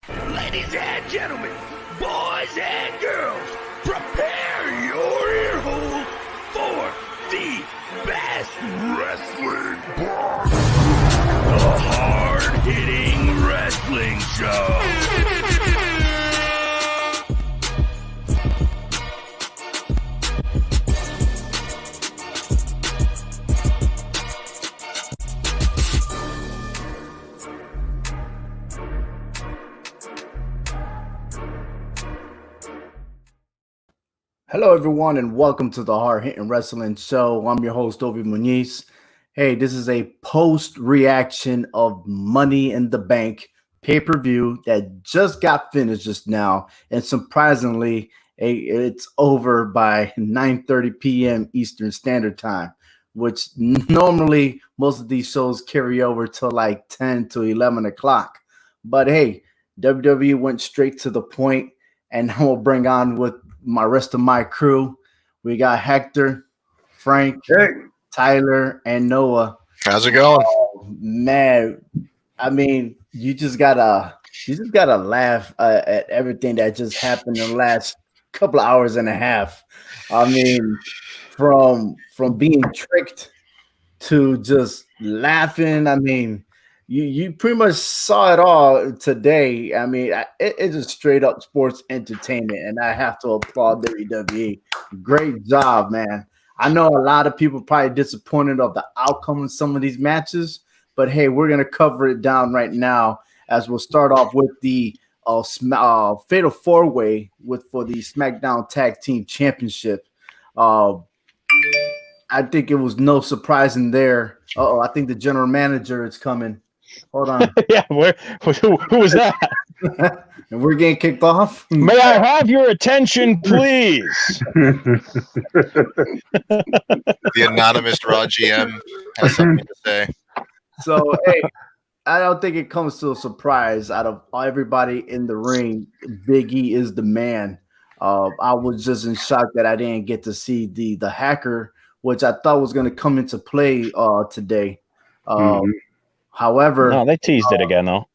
Ladies and gentlemen, boys and girls, prepare your ear holes for the best wrestling podcast, the hard-hitting wrestling show. Hello, everyone, and welcome to the Hard Hittin Wrestling Show. I'm your host, Ovi Muniz. Hey, this is a post-reaction of Money in the Bank pay-per-view that just got finished just now, and surprisingly, it's over by 9:30 p.m. Eastern Standard Time, which normally most of these shows carry over to like 10 to 11 o'clock. But hey, WWE went straight to the point, and now we'll bring on with my rest of my crew. We got Hector, Frank, Tyler, and Noah. How's it going? Man, I mean, you just gotta laugh at everything that just happened in the last couple of hours and a half. I mean, from being tricked to just laughing. I mean, you pretty much saw it all today. I mean, it's just straight up sports entertainment, and I have to applaud WWE. Great job, man. I know a lot of people probably disappointed of the outcome of some of these matches, but hey, we're gonna cover it down right now as we'll start off with the Fatal 4-Way for the SmackDown Tag Team Championship. I think it was no surprise in there. I think the general manager is coming. Hold on. Yeah, who was that? And we're getting kicked off. May I have your attention, please? The anonymous Raw GM has something to say. So, hey, I don't think it comes to a surprise. Out of everybody in the ring, Big E is the man. I was just in shock that I didn't get to see the hacker, which I thought was going to come into play today. However, no, they teased it again, though.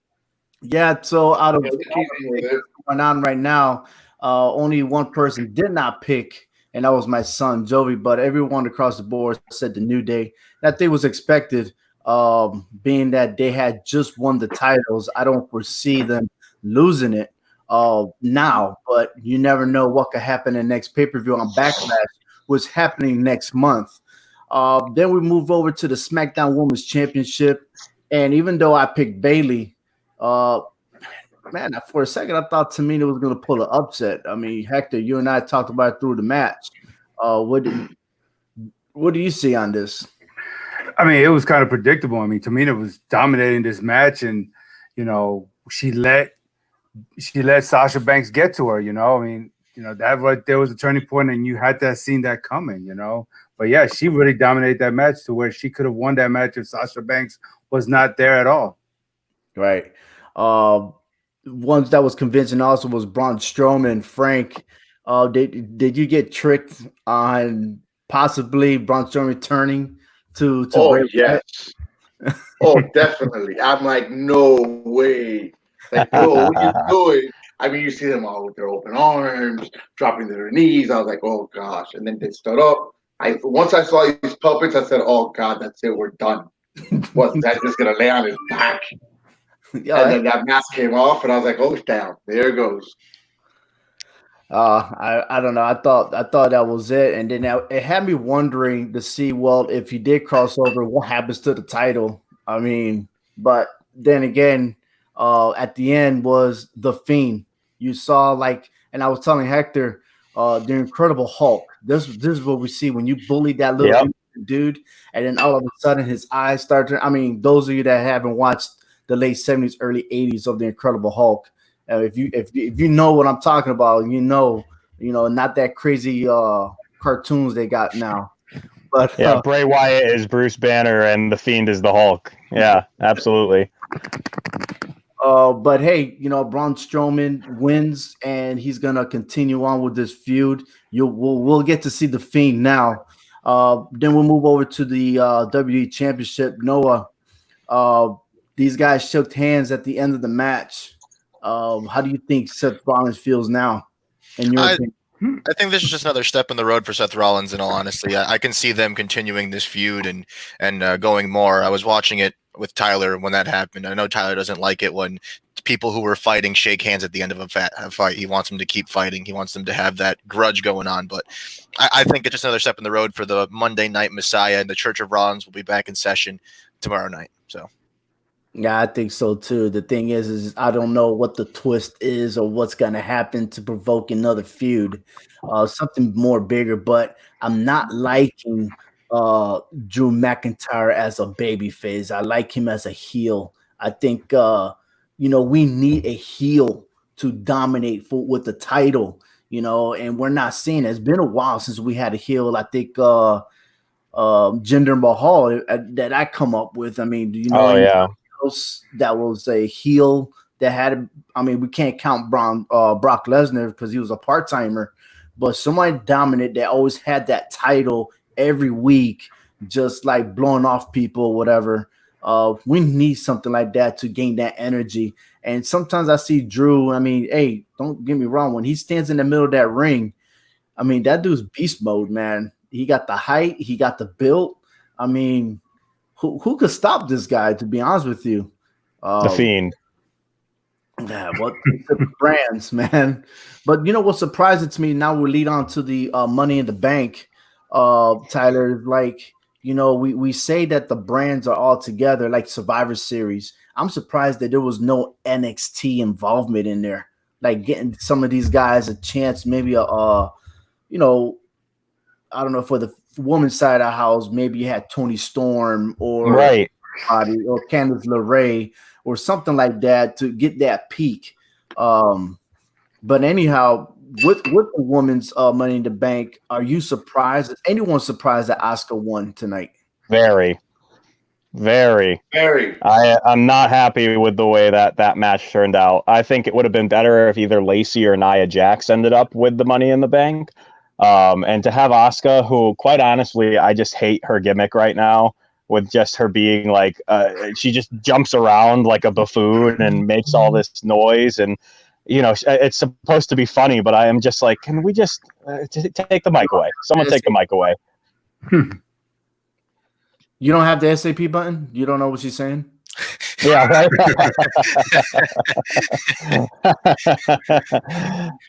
Yeah, so out of what's going on right now, only one person did not pick, and that was my son, Jovi. But everyone across the board said the New Day. That thing was expected, being that they had just won the titles. I don't foresee them losing it now, but you never know what could happen in the next pay-per-view on Backlash, what's happening next month. Then we move over to the SmackDown Women's Championship. And even though I picked Bayley, man, for a second I thought Tamina was going to pull an upset. I mean, Hector, you and I talked about it through the match. What do you see on this? I mean, it was kind of predictable. I mean, Tamina was dominating this match, and she let Sasha Banks get to her. I mean, that right there was a turning point, and you had to have seen that coming. But yeah, she really dominated that match to where she could have won that match if Sasha Banks was not there at all. Right. One that was convincing also was Braun Strowman. Frank, did you get tricked on possibly Braun Strowman turning to Oh, yes. Oh, definitely. I'm like, no way. Like, oh, what are you doing? I mean, you see them all with their open arms, dropping to their knees. I was like, oh, gosh. And then they stood up. Once I saw these puppets, I said, oh, God, that's it. We're done. Wasn't that just going to lay on his back? Yeah, and then that mask came off, and I was like, oh, down. There it goes. I don't know. I thought that was it. And then it had me wondering to see, well, if he did cross over, what happens to the title? I mean, but then again, at the end was The Fiend. You saw and I was telling Hector, the Incredible Hulk. This is what we see when you bully that little dude, and then all of a sudden his eyes start to. I mean, those of you that haven't watched the late 70s, early 80s of the Incredible Hulk, if you know what I'm talking about, not that crazy cartoons they got now. But yeah, Bray Wyatt is Bruce Banner and the Fiend is the Hulk. Yeah, absolutely. But hey, Braun Strowman wins, and he's gonna continue on with this feud. We'll get to see the Fiend now. Then we'll move over to the WWE Championship. Noah, these guys shook hands at the end of the match. How do you think Seth Rollins feels now? In your opinion? I think this is just another step in the road for Seth Rollins. In all honesty, I can see them continuing this feud and going more. I was watching it with Tyler when that happened. I know Tyler doesn't like it when people who were fighting shake hands at the end of a fight. He wants them to keep fighting. He wants them to have that grudge going on. But I think it's just another step in the road for the Monday Night Messiah, and the Church of Rollins will be back in session tomorrow night. So. Yeah, I think so too. The thing is I don't know what the twist is or what's going to happen to provoke another feud, something more bigger. But I'm not liking Drew McIntyre as a babyface. I like him as a heel. I think we need a heel to dominate with the title. And we're not seeing it. It's been a while since we had a heel. I think Jinder Mahal that I come up with. I mean, Oh yeah. That was a heel that had. I mean, we can't count Brock Lesnar because he was a part timer, but somebody dominant that always had that title every week, just like blowing off people, whatever. We need something like that to gain that energy. And sometimes I see Drew. I mean, hey, don't get me wrong. When he stands in the middle of that ring, I mean, that dude's beast mode, man. He got the height, he got the build. I mean. Who could stop this guy? To be honest with you, the Fiend. Yeah, what the brands, man. But what's surprising to me now? We lead on to the Money in the Bank. Tyler, like we say that the brands are all together, like Survivor Series. I'm surprised that there was no NXT involvement in there, like getting some of these guys a chance. Maybe I don't know, for the woman's side of the house, maybe you had Tony Storm or right or Candice LeRae or something like that to get that peak. But anyhow, with the women's Money in the Bank, are you surprised? Is anyone surprised that Asuka won tonight? Very. I'm not happy with the way that match turned out. I think it would have been better if either Lacey or Nia Jax ended up with the Money in the Bank. And to have Asuka, who, quite honestly, I just hate her gimmick right now, with just her being like, she just jumps around like a buffoon and makes all this noise. And, it's supposed to be funny, but I am just like, can we just take the mic away? Someone take the mic away. You don't have the SAP button? You don't know what she's saying? Yeah, right.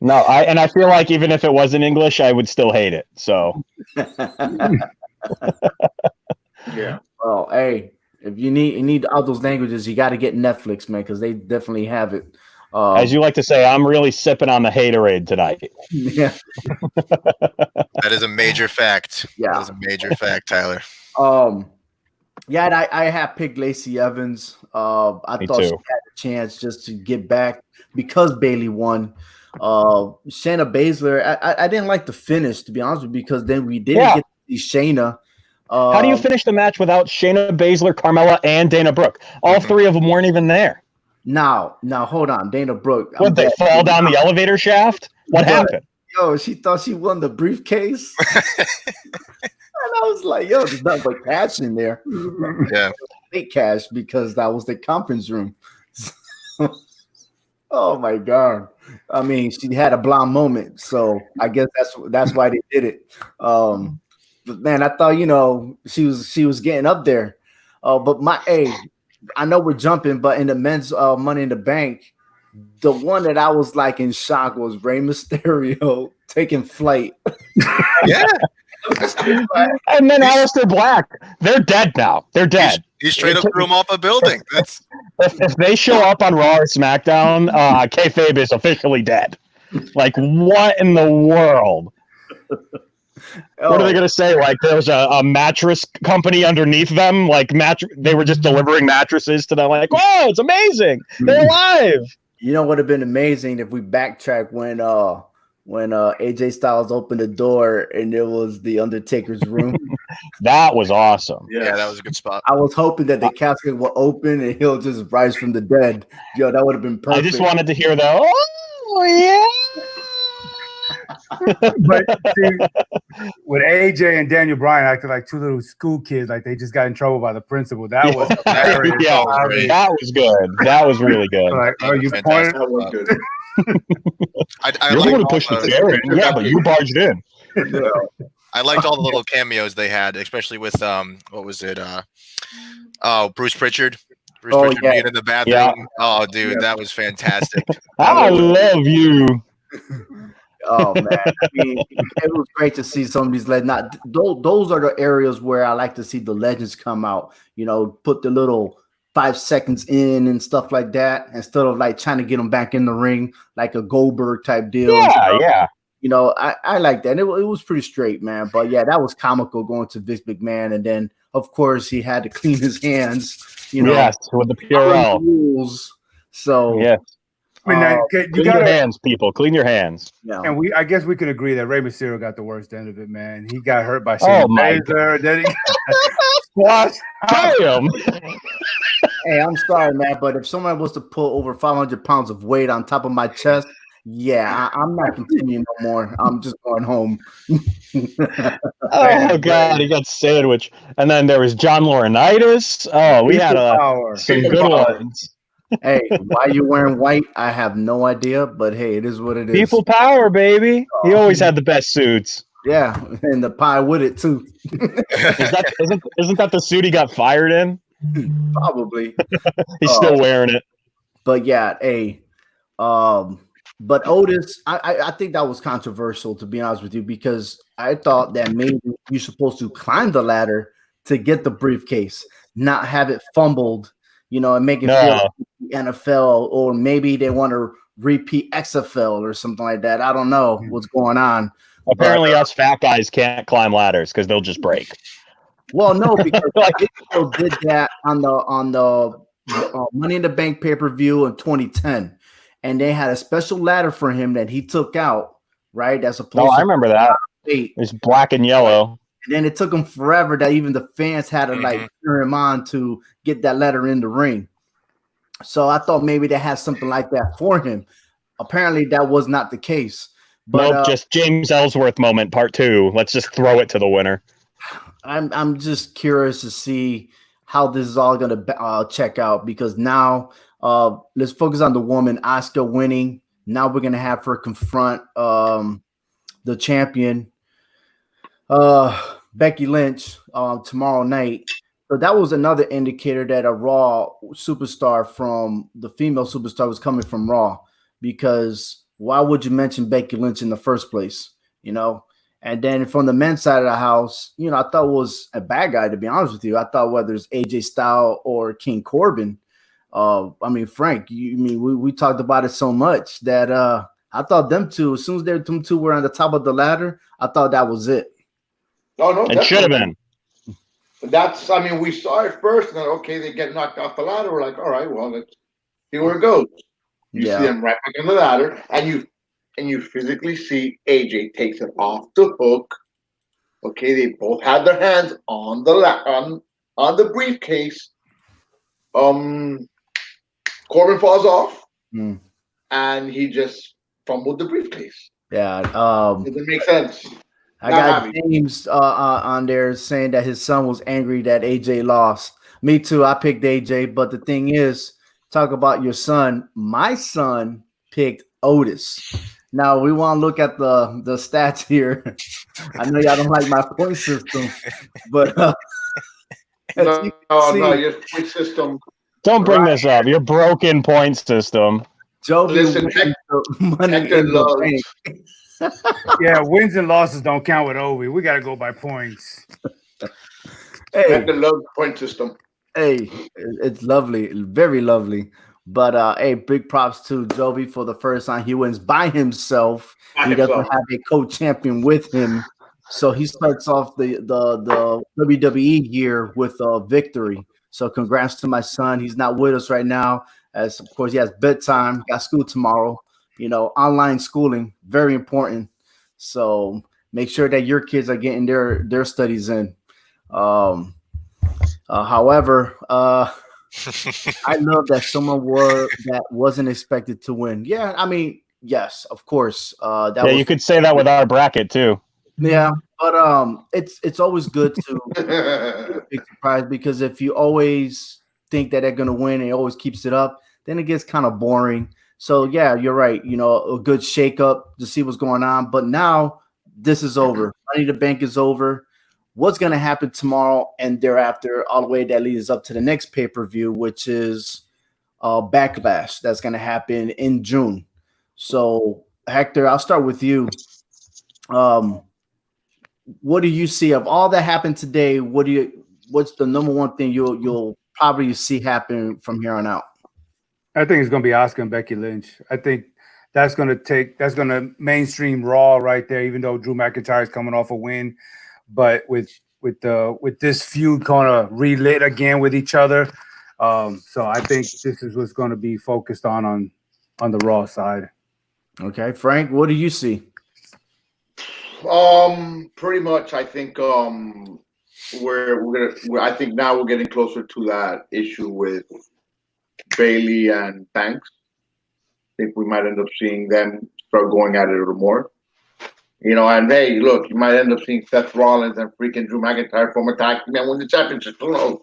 No, I feel like even if it was in English, I would still hate it. So yeah. Well, hey, if you need all those languages, you got to get Netflix, man, because they definitely have it. As you like to say, I'm really sipping on the haterade tonight. Yeah. That is a major fact. Yeah. That is a major fact, Tyler. Yeah, and I have picked Lacey Evans. I thought she had a chance just to get back because Bayley won. Shayna Baszler, I didn't like the finish, to be honest with you, because then we didn't get to see Shayna. How do you finish the match without Shayna Baszler, Carmella, and Dana Brooke? All three of them weren't even there. Now, hold on. Dana Brooke. What, they fall down the elevator shaft? What happened? Yo, she thought she won the briefcase. And I was like, yo, there's nothing but cash in there. Yeah. Fake cash because that was the conference room. Oh my God. I mean, she had a blonde moment. So I guess that's why they did it. But man, I thought, she was getting up there. But I know we're jumping, but in the men's Money in the Bank, the one that I was like in shock was Rey Mysterio taking flight. Yeah. And then Aleister Black. They're dead now. They're dead. He straight up threw him off a building. That's if they show up on Raw or SmackDown, kayfabe is officially dead. Like, what in the world? What are they going to say? Like, there was a mattress company underneath them. Like, they were just delivering mattresses to them. Like, oh, it's amazing. They're alive. You know what would have been amazing if we backtrack when AJ Styles opened the door and it was the Undertaker's room. That was awesome. Yeah, that was a good spot. I was hoping that the casket will open and he'll just rise from the dead. Yo, that would have been perfect. I just wanted to hear the, oh, yeah. But see, with AJ and Daniel Bryan acting like two little school kids, like they just got in trouble by the principal. That was hilarious. Yeah, that was good. That was really good. Like, oh, you Fantastic. pointed. That was good. I You're the liked one who all pushed the the- chair in. Yeah, but you barged in. I liked all the little cameos they had, especially with what was it? Bruce Pritchard. Bruce Oh, Pritchard yeah. being in the bathroom. Yeah. Oh, dude, that was fantastic. I love you. Oh man, I mean, it was great to see some of these legends. Not those are the areas where I like to see the legends come out. You know, put the little 5 seconds in and stuff like that, instead of like trying to get them back in the ring like a Goldberg type deal. Yeah, yeah. You know, I like that. It was pretty straight, man. But yeah, that was comical going to Vince McMahon, and then of course he had to clean his hands. You know, Yes, with the following the Purell. rules. So Yeah. I mean, you Clean your gotta, hands, people. Clean your hands. yeah. and I guess we can agree that Rey Mysterio got the worst end of it, man. He got hurt by Oh, Shane my Baszler, then he got squashed. Damn. Hey, I'm sorry, man, but if someone was to put over 500 pounds of weight on top of my chest, yeah, I'm not continuing no more. I'm just going home. Oh God, he got sandwich. And then there was John Laurinaitis. Oh, we had Power. some People good power. ones. Hey, why you wearing white? I have no idea, but hey, it is what it is. People power, baby. He always had the best suits. Yeah, and the pie with it too. Isn't that the suit he got fired in? Probably. He's still wearing it. But yeah, hey, but Otis, I think that was controversial, to be honest with you, because I thought that maybe you're supposed to climb the ladder to get the briefcase, not have it fumbled, you know, and make it feel like the NFL, or maybe they want to repeat XFL or something like that. I don't know what's going on. Apparently, us fat guys can't climb ladders because they'll just break. Well, no, because Israel did that on the Money in the Bank pay-per-view in 2010, and they had a special ladder for him that he took out. Right, that's supposed. Oh, I remember that. Wait. It's black and yellow. And then it took him forever that even the fans had to like cheer him on to get that ladder in the ring. So I thought maybe they had something like that for him. Apparently, that was not the case. But Nope, just James Ellsworth moment, part 2. Let's just throw it to the winner. I'm just curious to see how this is all going to check out, because now let's focus on the woman, Asuka winning. Now we're going to have her confront the champion, Becky Lynch, tomorrow night. So that was another indicator that a Raw superstar from the female superstar was coming from Raw, because why would you mention Becky Lynch in the first place? You know? And then from the men's side of the house, you know, I thought was a bad guy, to be honest with you. I thought whether it's AJ Styles or King Corbin, I mean, Frank, we talked about it so much that I thought them two, as soon as them two were on the top of the ladder, I thought that was it. Oh, no, It should have been. That's, I mean, we saw it first, and then, okay, they get knocked off the ladder. We're like, all right, well, let's see where it goes. You see them right back on the ladder, and you physically see AJ takes it off the hook. Okay, they both had their hands on the on the briefcase. Corbin falls off, and he just fumbled the briefcase. Yeah, doesn't make sense. I got James on there saying that his son was angry that AJ lost. Me too. I picked AJ, but the thing is, talk about your son. My son picked Otis. Now we want to look at the stats here. I know y'all don't like my point system, but no, your point system. Don't bring this up. Your broken point system. Jovi, listen, money in the bank. Yeah, wins and losses don't count with Ovi. We got to go by points. Hey, the love point system. Hey, it's lovely, very lovely. But hey, big props to Jovi for the first time. He wins by himself. He doesn't have a co-champion with him, so he starts off the WWE year with a victory. So congrats to my son. He's not with us right now, as of course he has bedtime. Got school tomorrow. You know, online schooling, very important. So make sure that your kids are getting their studies in. However, I love that someone that wasn't expected to win. Yeah, I mean, yes, of course. That Yeah, was, you could say that with our bracket too. yeah, but it's always good to big surprise, because if you always think that they're gonna win and it always keeps it up, then it gets kind of boring. So yeah, you're right. You know, a good shake up to see what's going on. But now this is over. Money in the Bank is over. What's gonna happen tomorrow and thereafter, all the way that leads up to the next pay-per-view, which is Backlash. That's gonna happen in June. So Hector, I'll start with you. What do you see of all that happened today? What's the number one thing you'll probably see happen from here on out? I think it's going to be Asuka and Becky Lynch. I think that's going to mainstream Raw right there. Even though Drew McIntyre is coming off a win, but with this feud kind of relit again with each other, so I think this is what's going to be focused on the Raw side. Okay, Frank, what do you see? Pretty much. I think I think now we're getting closer to that issue with Bailey and Banks. I think we might end up seeing them start going at it a little more. You know, and hey, look, you might end up seeing Seth Rollins and freaking Drew McIntyre former tag team and win the championship. Who knows?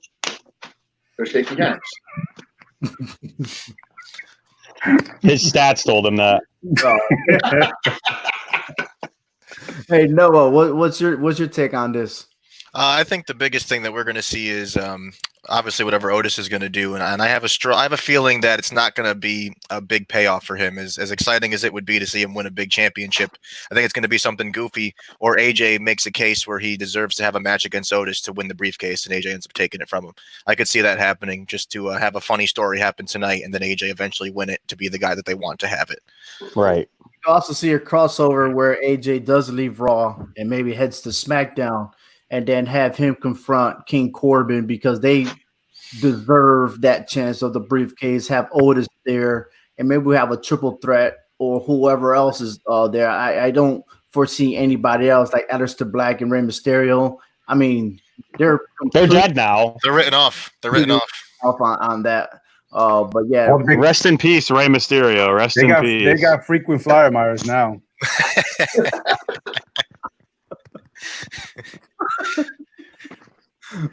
They're shaking hands. His stats told him that. Hey Noah, what's your take on this? I think the biggest thing that we're going to see is obviously whatever Otis is going to do, and I have a feeling that it's not going to be a big payoff for him. As exciting as it would be to see him win a big championship, I think it's going to be something goofy, or AJ makes a case where he deserves to have a match against Otis to win the briefcase, and AJ ends up taking it from him. I could see that happening, just to have a funny story happen tonight, and then AJ eventually win it to be the guy that they want to have it. Right. You also see a crossover where AJ does leave Raw and maybe heads to SmackDown, and then have him confront King Corbin, because they deserve that chance of the briefcase. Have Otis there, and maybe we have a triple threat or whoever else is there. I don't foresee anybody else like Aleister Black and Rey Mysterio. I mean, they're dead now. They're written off. They're written off on that. But yeah, rest in peace, Rey Mysterio. Rest in peace. They got frequent flyer Myers now.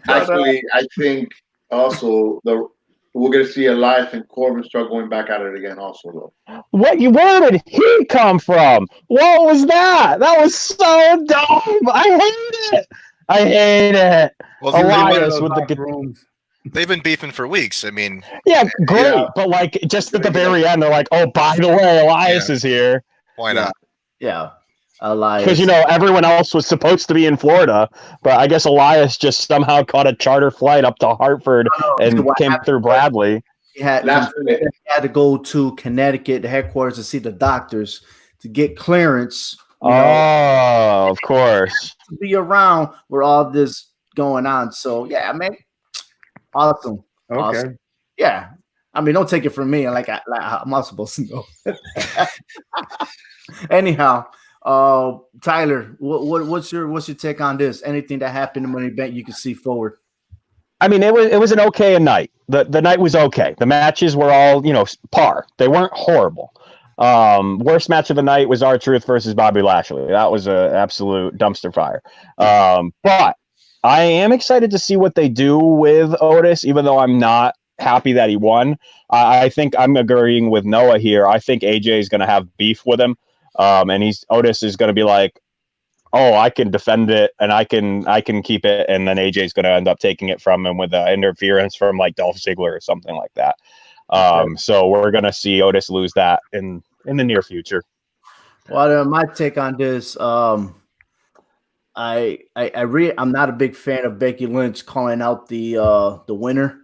Actually, I think also we're going to see Elias and Corbin start going back at it again. Also, though, where did he come from? What was that? That was so dumb. I hate it. Well, Elias with the rooms. They've been beefing for weeks. I mean, yeah, great, but like just at the very end, they're like, "Oh, by the way, Elias is here." Why not? Yeah. Elias. Because, everyone else was supposed to be in Florida, but I guess Elias just somehow caught a charter flight up to Hartford and came through Bradley. He had to go to Connecticut, the headquarters, to see the doctors to get clearance. Of course. To be around where all this going on. So, yeah, I mean, awesome. Okay. Awesome. Yeah. I mean, don't take it from me. Like I'm not supposed to know. Anyhow. Tyler, what's your take on this? Anything that happened in Money Bank you can see forward? I mean, it was an okay night. The night was okay. The matches were all par. They weren't horrible. Worst match of the night was R-Truth versus Bobby Lashley. That was an absolute dumpster fire. But I am excited to see what they do with Otis, even though I'm not happy that he won. I think I'm agreeing with Noah here. I think AJ is going to have beef with him. And Otis is going to be like, "Oh, I can defend it and I can keep it," and then AJ is going to end up taking it from him with interference from like Dolph Ziggler or something like that. So we're going to see Otis lose that in the near future. Well, my take on this, I'm not a big fan of Becky Lynch calling out the winner,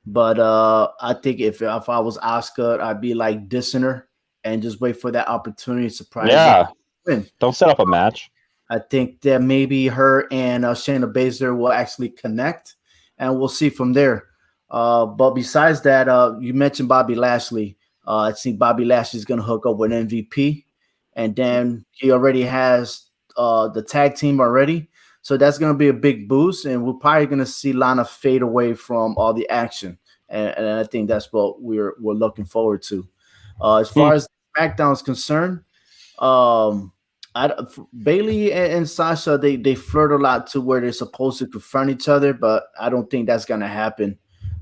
but I think if I was Asuka, I'd be like dissing her and just wait for that opportunity to surprise her. Win. Don't set up a match. I think that maybe her and Shayna Baszler will actually connect, and we'll see from there. But besides that, you mentioned Bobby Lashley. I think Bobby Lashley's going to hook up with MVP, and then he already has the tag team already. So that's going to be a big boost, and we're probably going to see Lana fade away from all the action. And I think that's what we're looking forward to. As far as SmackDown is concerned, Bailey and Sasha they flirt a lot to where they're supposed to confront each other, but I don't think that's gonna happen.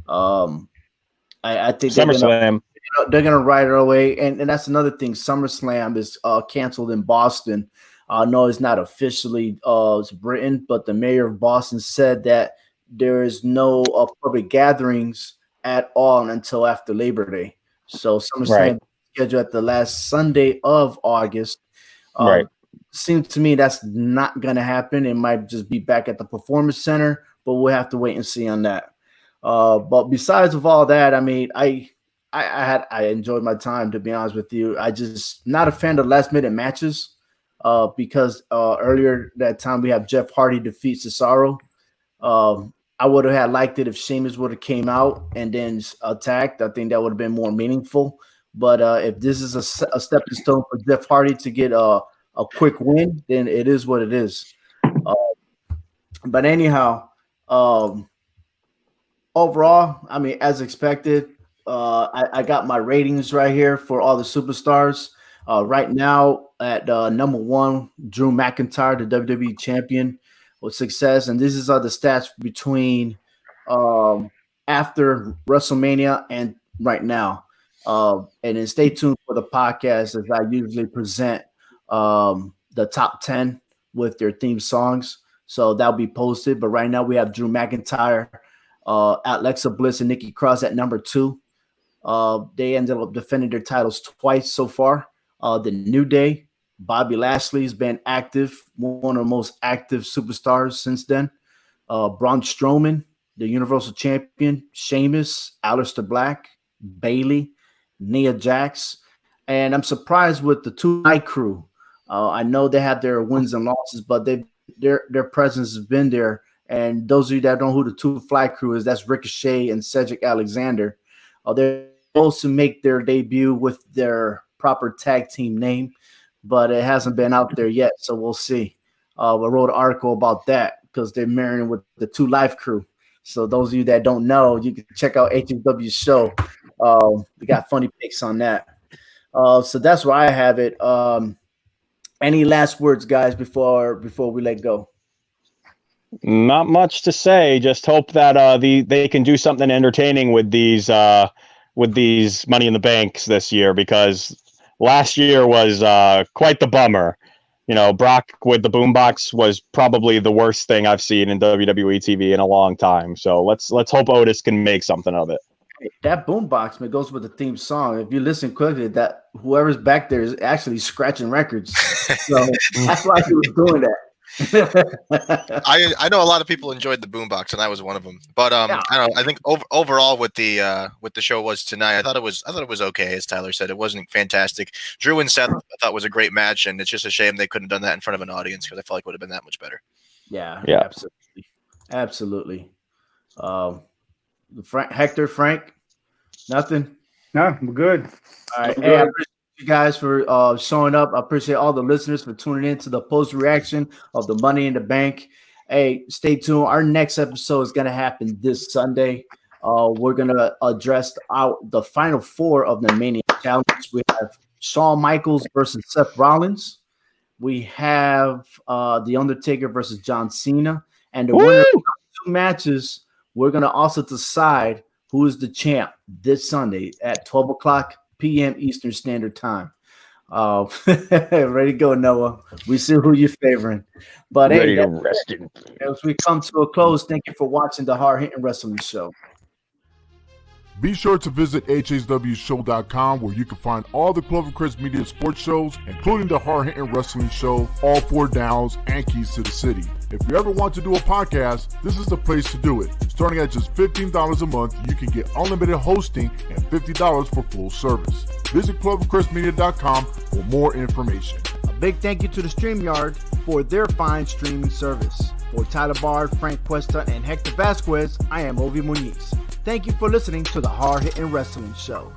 I think they're gonna ride it away, and that's another thing. SummerSlam is canceled in Boston. No, it's not officially it's Britain, but the mayor of Boston said that there is no public gatherings at all until after Labor Day. So SummerSlam scheduled at the last Sunday of August. Seems to me that's not going to happen. It might just be back at the Performance Center, but we'll have to wait and see on that. But besides of all that, I mean, I enjoyed my time, to be honest with you. I just not a fan of last-minute matches because earlier that time we have Jeff Hardy defeat Cesaro. I would have liked it if Sheamus would have came out and then attacked. I think that would have been more meaningful. But if this is a stepping stone for Jeff Hardy to get a quick win, then it is what it is. But anyhow, overall, I mean, as expected, I got my ratings right here for all the superstars. Right now at number 1, Drew McIntyre, the WWE champion with success. And this is the stats between after WrestleMania and right now. And then stay tuned for the podcast as I usually present the top 10 with their theme songs. So that'll be posted. But right now we have Drew McIntyre, Alexa Bliss, and Nikki Cross at number 2. They ended up defending their titles twice so far. The New Day, Bobby Lashley's been active, one of the most active superstars since then. Braun Strowman, the Universal Champion, Sheamus, Aleister Black, Bailey, Nia Jax, and I'm surprised with the 2 Night Crew. I know they have their wins and losses, but their presence has been there. And those of you that don't know who the 2 Fly Crew is, that's Ricochet and Cedric Alexander. They're supposed to make their debut with their proper tag team name, but it hasn't been out there yet, so we'll see. We wrote an article about that because they're marrying with the 2 Live Crew. So those of you that don't know, you can check out HW's show. We got funny pics on that. So that's where I have it. Any last words, guys, before we let go? Not much to say. Just hope that they can do something entertaining with these Money in the Banks this year, because last year was quite the bummer. You know, Brock with the boombox was probably the worst thing I've seen in WWE TV in a long time. So let's hope Otis can make something of it. That boombox, man, goes with the theme song. If you listen quickly, that whoever's back there is actually scratching records. So that's why he was doing that. I know a lot of people enjoyed the boombox, and I was one of them. But I don't know. I think overall with the show was tonight, I thought it was okay. As Tyler said, it wasn't fantastic. Drew and Seth I thought was a great match, and it's just a shame they couldn't have done that in front of an audience, because I felt like it would have been that much better. Yeah, absolutely. Frank, nothing. No, we're good. All right. Hey, I appreciate you guys for showing up. I appreciate all the listeners for tuning in to the post reaction of the Money in the Bank. Hey, stay tuned. Our next episode is going to happen this Sunday. We're going to address the final 4 of the Mania Challenge. We have Shawn Michaels versus Seth Rollins. We have The Undertaker versus John Cena. And the winner of those 2 matches, we're going to also decide who is the champ this Sunday at 12 o'clock p.m. Eastern Standard Time. Ready to go, Noah. We see who you're favoring. But ready to rest in peace. As we come to a close, thank you for watching the Hard Hittin' Wrestling Show. Be sure to visit hhwshow.com, where you can find all the Clovercrest Media sports shows, including the Hard Hittin' Wrestling Show, All 4 Downs, and Keys to the City. If you ever want to do a podcast, this is the place to do it. Starting at just $15 a month, you can get unlimited hosting and $50 for full service. Visit clovercrestmedia.com for more information. A big thank you to the StreamYard for their fine streaming service. For Tyler Bard, Frank Cuesta, and Hector Vasquez, I am Ovi Muniz. Thank you for listening to the Hard Hittin' Wrestling Show.